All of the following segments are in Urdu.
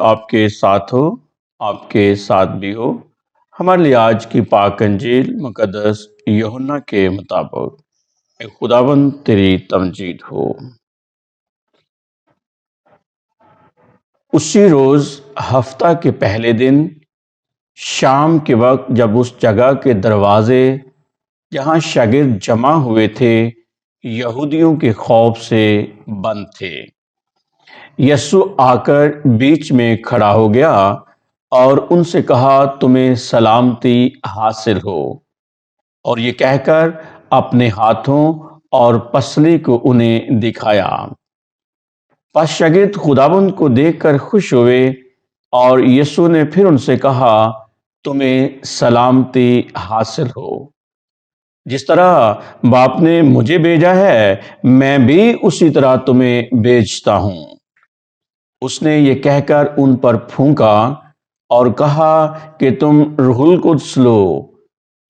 آپ کے ساتھ ہو، آپ کے ساتھ بھی ہو۔ ہمارے لیے آج کی پاک انجیل مقدس یوحنا کے مطابق اے خداوند تیری تمجید ہو۔ اسی روز ہفتہ کے پہلے دن شام کے وقت جب اس جگہ کے دروازے جہاں شاگرد جمع ہوئے تھے یہودیوں کے خوف سے بند تھے، یسوع آ کر بیچ میں کھڑا ہو گیا اور ان سے کہا، تمہیں سلامتی حاصل ہو، اور یہ کہہ کر اپنے ہاتھوں اور پسلی کو انہیں دکھایا۔ پس شاگرد خداوند کو دیکھ کر خوش ہوئے، اور یسوع نے پھر ان سے کہا، تمہیں سلامتی حاصل ہو۔ جس طرح باپ نے مجھے بھیجا ہے، میں بھی اسی طرح تمہیں بھیجتا ہوں۔ اس نے یہ کہہ کر ان پر پھونکا اور کہا کہ تم روح القدس لو۔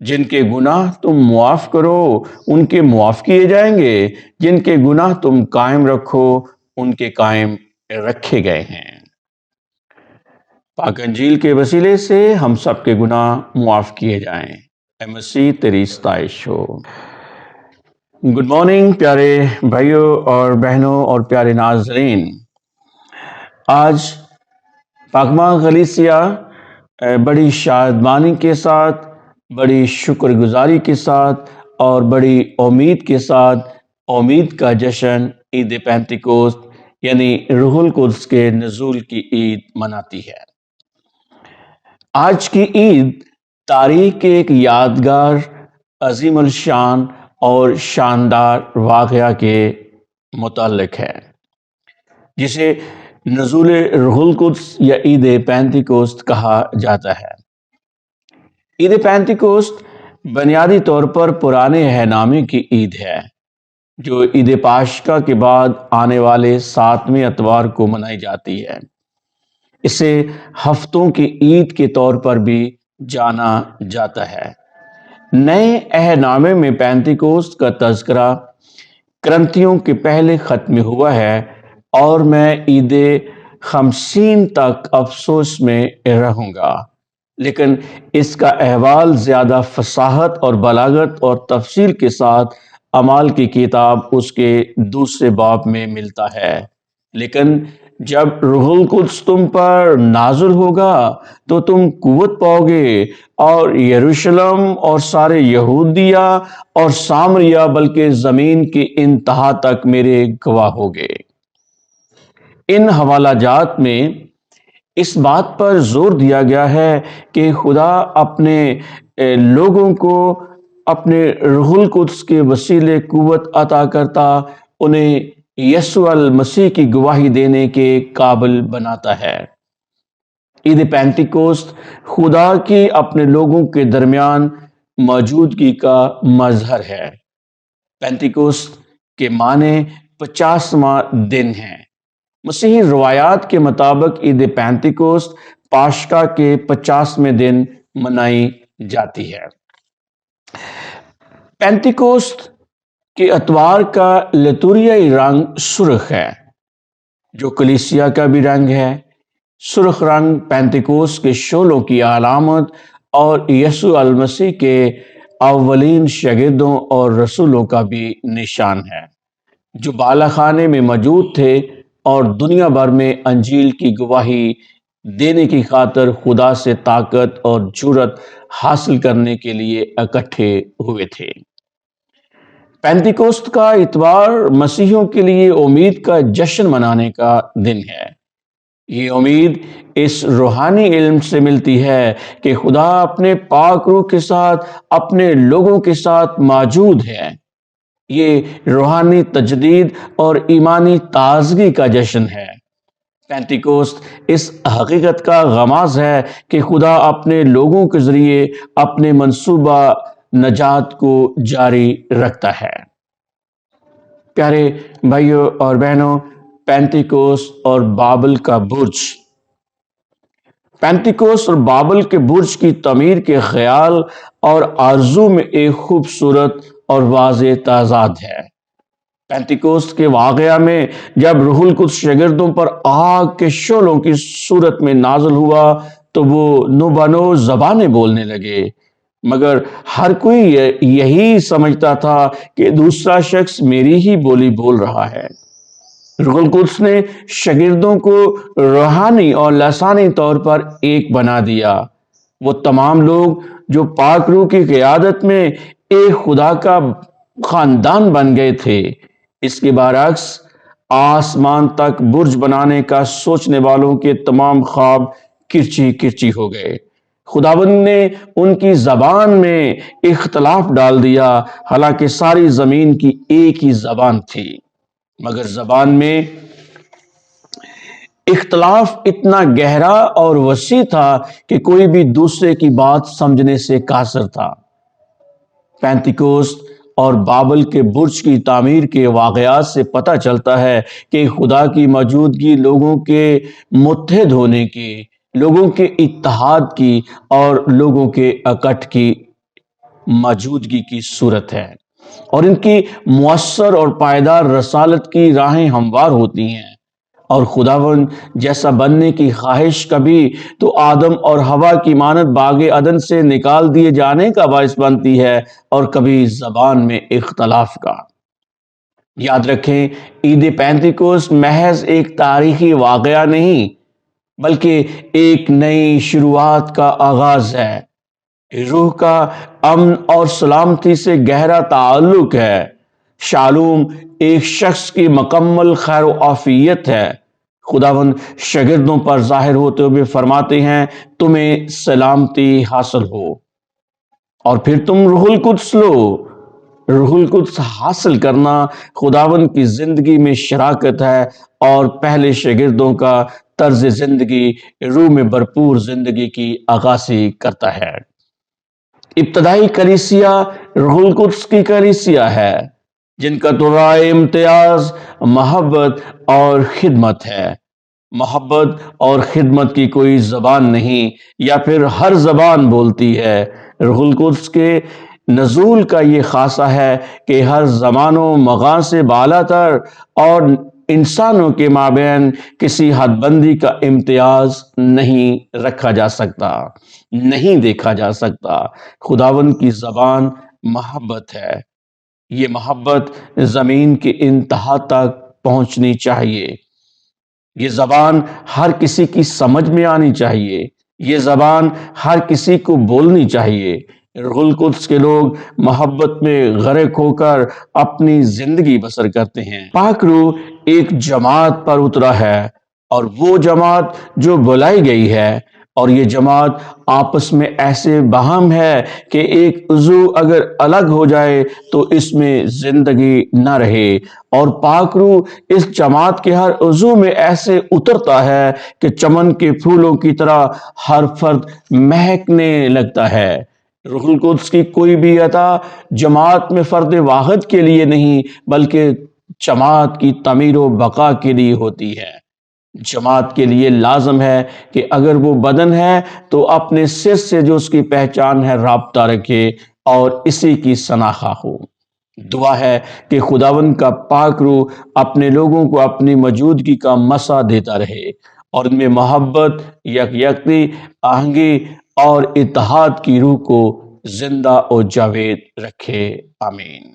جن کے گناہ تم معاف کرو ان کے معاف کیے جائیں گے، جن کے گناہ تم قائم رکھو ان کے قائم رکھے گئے ہیں۔ پاک انجیل کے وسیلے سے ہم سب کے گناہ معاف کیے جائیں۔ اے مسیح تیری ستائش ہو۔ گڈ مارننگ پیارے بھائیوں اور بہنوں اور پیارے ناظرین۔ آج پاکماں غلیسیہ بڑی شادمانی کے ساتھ، بڑی شکر گزاری کے ساتھ اور بڑی امید کے ساتھ امید کا جشن عید پینتیکوست یعنی روح القدس کے نزول کی عید مناتی ہے۔ آج کی عید تاریخ کے ایک یادگار، عظیم الشان اور شاندار واقعہ کے متعلق ہے، جسے نزول روح القدس یا عید پینتیکوست کہا جاتا ہے۔ عید پینتیکوست بنیادی طور پر پرانے عہد نامے کی عید ہے، جو عید پاشکا کے بعد آنے والے 7ویں اتوار کو منائی جاتی ہے۔ اسے ہفتوں کی عید کے طور پر بھی جانا جاتا ہے۔ نئے عہد نامے میں پینتیکوست کا تذکرہ کرنتھیوں کے پہلے خط میں ہوا ہے، اور میں عید خمسین تک افسوس میں رہوں گا، لیکن اس کا احوال زیادہ فصاحت اور بلاغت اور تفصیل کے ساتھ اعمال کی کتاب اس کے 2 باب میں ملتا ہے۔ لیکن جب روح القدس تم پر نازل ہوگا تو تم قوت پاؤ گے، اور یروشلم اور سارے یہودیہ اور سامریہ بلکہ زمین کی انتہا تک میرے گواہ ہوگے۔ ان حوالہ جات میں اس بات پر زور دیا گیا ہے کہ خدا اپنے لوگوں کو اپنے روح القدس کے وسیلے قوت عطا کرتا انہیں یسوع المسیح کی گواہی دینے کے قابل بناتا ہے۔ عید پینتیکوست خدا کی اپنے لوگوں کے درمیان موجودگی کا مظہر ہے۔ پینتیکوست کے معنی 50واں دن ہے۔ مسیحی روایات کے مطابق عید پینتیکوست پاشکا کے 50ویں دن منائی جاتی ہے۔ پینتیکوست کے اتوار کا لتوریائی رنگ سرخ ہے، جو کلیسیا کا بھی رنگ ہے۔ سرخ رنگ پینتیکوست کے شعلوں کی علامت اور یسوع المسیح کے اولین شاگردوں اور رسولوں کا بھی نشان ہے، جو بالا خانے میں موجود تھے اور دنیا بھر میں انجیل کی گواہی دینے کی خاطر خدا سے طاقت اور جرأت حاصل کرنے کے لیے اکٹھے ہوئے تھے۔ پینتیکوست کا اتوار مسیحیوں کے لیے امید کا جشن منانے کا دن ہے۔ یہ امید اس روحانی علم سے ملتی ہے کہ خدا اپنے پاک روح کے ساتھ اپنے لوگوں کے ساتھ موجود ہے۔ یہ روحانی تجدید اور ایمانی تازگی کا جشن ہے۔ پینتیکوست اس حقیقت کا غماز ہے کہ خدا اپنے لوگوں کے ذریعے اپنے منصوبہ نجات کو جاری رکھتا ہے۔ پیارے بھائیوں اور بہنوں، پینتیکوست اور بابل کا برج۔ پینتیکوست اور بابل کے برج کی تعمیر کے خیال اور آرزو میں ایک خوبصورت اور واضح تضاد ہے۔ پینتیکوست کے واقعہ میں جب روح القدس شاگردوں پر آگ کے شعلوں کی صورت میں نازل ہوا تو وہ نو بنو زبانیں بولنے لگے، مگر ہر کوئی یہی سمجھتا تھا کہ دوسرا شخص میری ہی بولی بول رہا ہے۔ روح القدس نے شاگردوں کو روحانی اور لسانی طور پر ایک بنا دیا۔ وہ تمام لوگ جو پاک روح کی قیادت میں ایک خدا کا خاندان بن گئے تھے۔ اس کے برعکس آسمان تک برج بنانے کا سوچنے والوں کے تمام خواب کرچی کرچی ہو گئے۔ خداوند نے ان کی زبان میں اختلاف ڈال دیا، حالانکہ ساری زمین کی ایک ہی زبان تھی، مگر زبان میں اختلاف اتنا گہرا اور وسیع تھا کہ کوئی بھی دوسرے کی بات سمجھنے سے قاصر تھا۔ پینتیکوست اور بابل کے برج کی تعمیر کے واقعات سے پتہ چلتا ہے کہ خدا کی موجودگی لوگوں کے متحد ہونے کی، لوگوں کے اتحاد کی اور لوگوں کے اکٹھ کی موجودگی کی صورت ہے، اور ان کی مؤثر اور پائیدار رسالت کی راہیں ہموار ہوتی ہیں، اور خداوند جیسا بننے کی خواہش کبھی تو آدم اور حوا کی مانند باغ عدن سے نکال دیے جانے کا باعث بنتی ہے، اور کبھی زبان میں اختلاف کا۔ یاد رکھیں، عید پینتیکوست محض ایک تاریخی واقعہ نہیں، بلکہ ایک نئی شروعات کا آغاز ہے۔ روح کا امن اور سلامتی سے گہرا تعلق ہے۔ شالوم ایک شخص کی مکمل خیر و عافیت ہے۔ خداوند شاگردوں پر ظاہر ہوتے ہوئے فرماتے ہیں، تمہیں سلامتی حاصل ہو، اور پھر تم روح القدس لو۔ روح القدس حاصل کرنا خداوند کی زندگی میں شراکت ہے، اور پہلے شاگردوں کا طرز زندگی روح میں بھرپور زندگی کی عکاسی کرتا ہے۔ ابتدائی کلیسیا روح القدس کی کلیسیا ہے، جن کا دورائے امتیاز محبت اور خدمت ہے۔ محبت اور خدمت کی کوئی زبان نہیں، یا پھر ہر زبان بولتی ہے۔ روح القدس کے نزول کا یہ خاصہ ہے کہ ہر زمان و مکان سے بالا تر اور انسانوں کے مابین کسی حد بندی کا امتیاز نہیں رکھا جا سکتا، نہیں دیکھا جا سکتا۔ خداوند کی زبان محبت ہے۔ یہ محبت زمین کے انتہا تک پہنچنی چاہیے۔ یہ زبان ہر کسی کی سمجھ میں آنی چاہیے۔ یہ زبان ہر کسی کو بولنی چاہیے۔ روح القدس کے لوگ محبت میں غرق ہو کر اپنی زندگی بسر کرتے ہیں۔ پاک روح ایک جماعت پر اترا ہے، اور وہ جماعت جو بلائی گئی ہے، اور یہ جماعت آپس میں ایسے باہم ہے کہ ایک عضو اگر الگ ہو جائے تو اس میں زندگی نہ رہے، اور پاک روح اس جماعت کے ہر عضو میں ایسے اترتا ہے کہ چمن کے پھولوں کی طرح ہر فرد مہکنے لگتا ہے۔ روح القدس کی کوئی بھی عطا جماعت میں فرد واحد کے لیے نہیں، بلکہ جماعت کی تعمیر و بقا کے لیے ہوتی ہے۔ جماعت کے لیے لازم ہے کہ اگر وہ بدن ہے تو اپنے سر سے جو اس کی پہچان ہے رابطہ رکھے اور اسی کی شناخت ہو۔ دعا ہے کہ خداوند کا پاک روح اپنے لوگوں کو اپنی موجودگی کا مسا دیتا رہے، اور ان میں محبت، یکجہتی، آہنگی اور اتحاد کی روح کو زندہ و جاوید رکھے۔ آمین۔